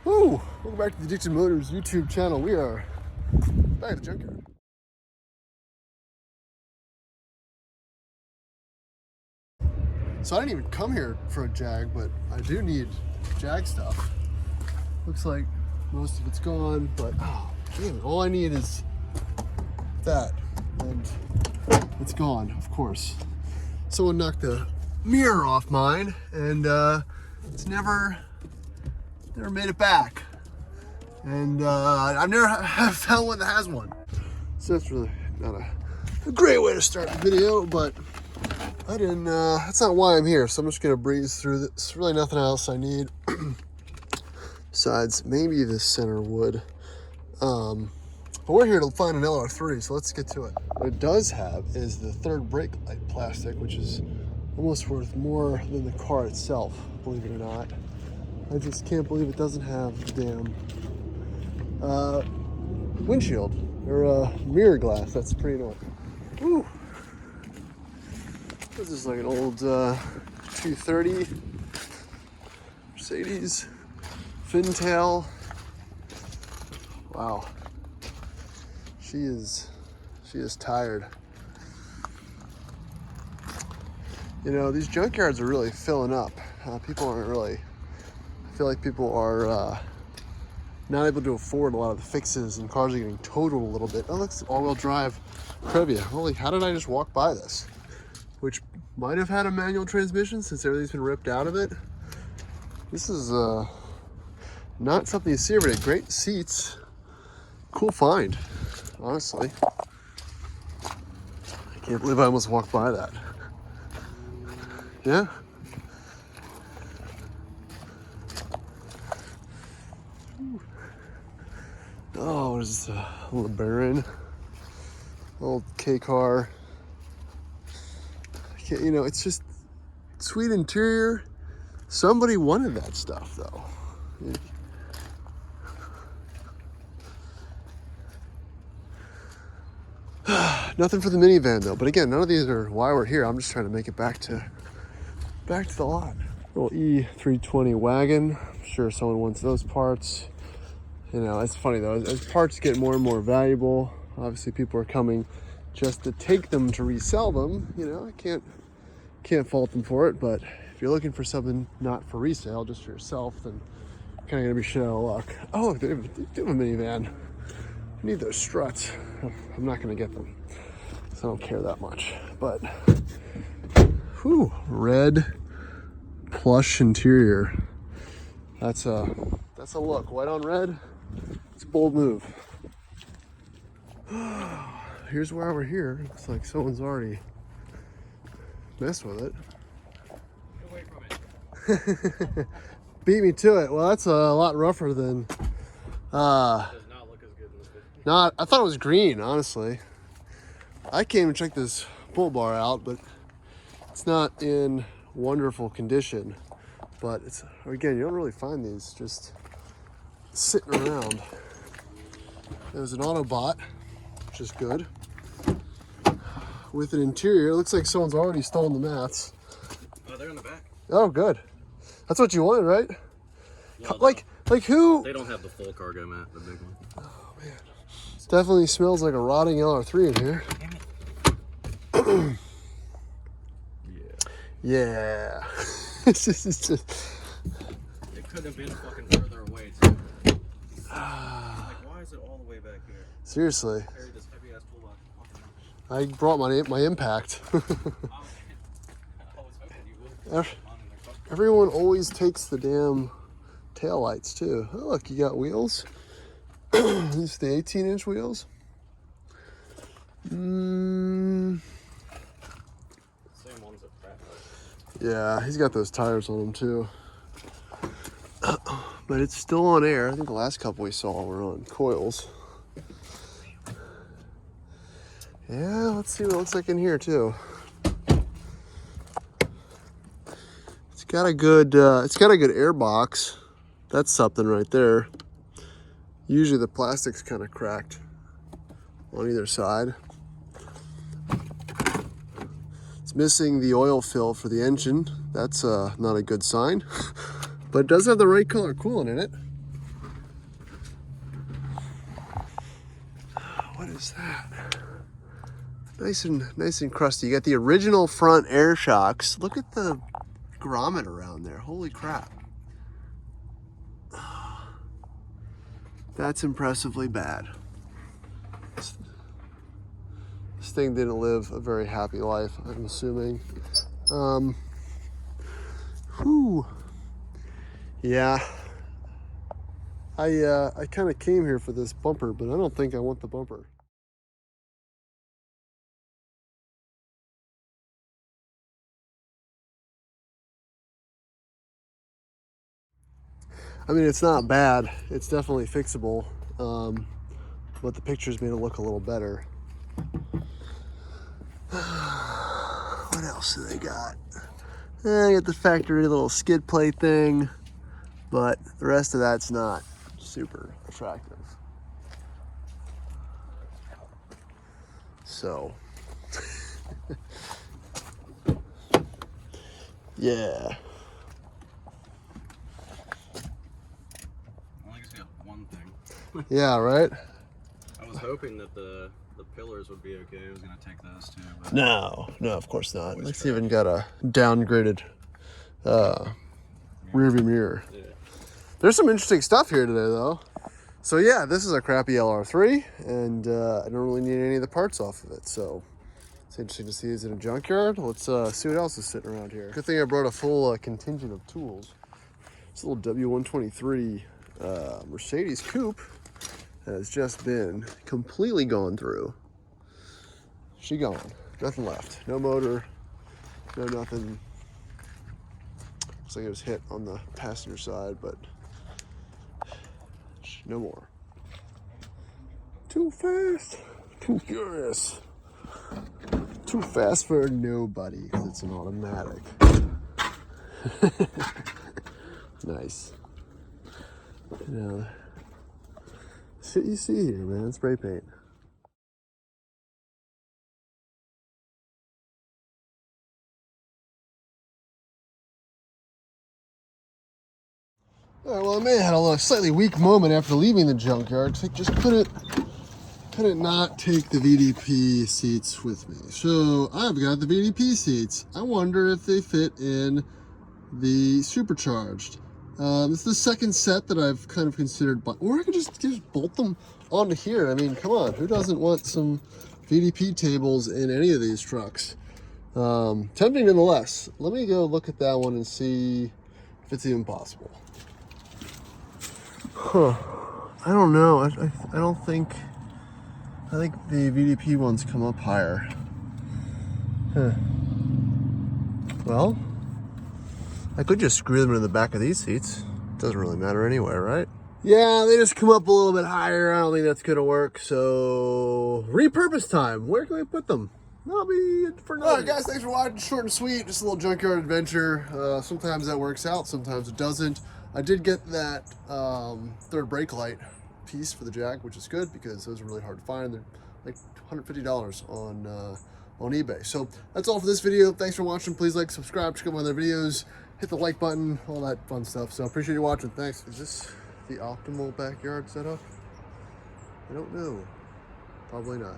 Woo! Welcome back to the Addicted Motors YouTube channel. We are back at the junkyard. So I didn't even come here for a Jag, but I do need Jag stuff. Looks like most of it's gone, but oh, damn it, all I need is that, and it's gone, of course. Someone knocked the mirror off mine, and it's never made it back. And I've never found one that has one. So that's really not a great way to start the video, but I didn't, that's not why I'm here. So I'm just gonna breeze through this. There's really nothing else I need besides maybe this center wood. But we're here to find an LR3, so let's get to it. What it does have is the third brake light plastic, which is almost worth more than the car itself, believe it or not. I just can't believe it doesn't have the damn windshield or mirror glass. That's pretty annoying. Ooh. This is like an old 230 Mercedes Fintail. Wow. She is tired. You know, these junkyards are really filling up. People aren't really, I feel like people are not able to afford a lot of the fixes, and cars are getting totaled a little bit. Oh, looks all-wheel drive Previa. Holy, how did I just walk by this? Which might have had a manual transmission since everything's been ripped out of it. This is not something you see every day. Great seats. Cool find, honestly. I can't believe I almost walked by that. Yeah? Oh, there's a little Baron, old K car. You know, it's just sweet interior. Somebody wanted that stuff, though. Nothing for the minivan, though. But again, none of these are why we're here. I'm just trying to make it back to the lot. Little E320 wagon. I'm sure someone wants those parts. You know, it's funny though, as parts get more and more valuable, obviously people are coming just to take them to resell them. You know, I can't fault them for it, but if you're looking for something not for resale, just for yourself, then you're kind of gonna be shit out of luck. Oh, they have a minivan. I need those struts. I'm not gonna get them, so I don't care that much. But, whew, red plush interior. That's a look. White on red. It's a bold move. Here's why we're here. Looks like someone's already messed with it. Get away from it. Beat me to it. Well, that's a lot rougher than. It does not look as good in this video. I thought it was green, honestly. I came to check this bull bar out, but it's not in wonderful condition. But it's, again, you don't really find these just sitting around. There's an Autobot, which is good. With an interior, it looks like someone's already stolen the mats. Oh, they're in the back. Oh, good. That's what you wanted, right? Well, like who? They don't have the full cargo mat, the big one. Oh man, it definitely smells like a rotting LR3 in here. Damn it. Yeah. It's just. It could have been fucking further away too. Like, why is it all the way back here? Seriously. Carry this heavy ass toolbox. I brought my impact. I was hoping you would. Everyone always takes the damn taillights too. Oh, look, you got wheels. These the 18-inch wheels. Same ones at Pratt. Yeah, he's got those tires on him too. But it's still on air. I think the last couple we saw were on coils. Yeah, let's see what it looks like in here too. It's got a good air box. That's something right there. Usually the plastic's kind of cracked on either side. It's missing the oil fill for the engine. That's not a good sign. But it does have the right color coolant in it. What is that? Nice and crusty. You got the original front air shocks. Look at the grommet around there. Holy crap. That's impressively bad. This thing didn't live a very happy life, I'm assuming. Whew. Yeah. I kind of came here for this bumper, but I don't think I want the bumper. I mean, it's not bad. It's definitely fixable, but the pictures made it look a little better. What else do they got? I got the factory little skid plate thing, but the rest of that's not super attractive. So, yeah. Yeah, right? I was hoping that the pillars would be okay. I was going to take those too. But No, of course not. It's even got a downgraded rear view mirror. Yeah. There's some interesting stuff here today, though. So yeah, this is a crappy LR3, and I don't really need any of the parts off of it. So it's interesting to see it's in a junkyard. Let's see what else is sitting around here. Good thing I brought a full contingent of tools. This little W123 Mercedes coupe has just been completely gone through. She gone. Nothing left. No motor. No nothing. Looks like it was hit on the passenger side, but no more. Too fast. Too furious. Too fast for nobody because it's an automatic. Nice. Yeah. Shit you see here, man. Spray paint. All right, well, I may have had a slightly weak moment after leaving the junkyard because I just couldn't not take the VDP seats with me. So I've got the VDP seats. I wonder if they fit in the supercharged. It's the second set that I've kind of considered, or I could just bolt them onto here. I mean, come on, who doesn't want some VDP tables in any of these trucks? Tempting nonetheless. Let me go look at that one and see if it's even possible. Huh. I don't know. I don't think... I think the VDP ones come up higher. Huh. Well, I could just screw them in the back of these seats. Doesn't really matter anyway, right? Yeah, they just come up a little bit higher. I don't think that's gonna work. So, repurpose time. Where can we put them? That'll be for now. All right, guys, thanks for watching. Short and sweet, just a little junkyard adventure. Sometimes that works out, sometimes it doesn't. I did get that third brake light piece for the Jag, which is good because those are really hard to find. They're like $150 on eBay. So that's all for this video. Thanks for watching. Please like, subscribe, check out my other videos, hit the like button, all that fun stuff. So I appreciate you watching. Thanks. Is this the optimal backyard setup? I don't know. Probably not.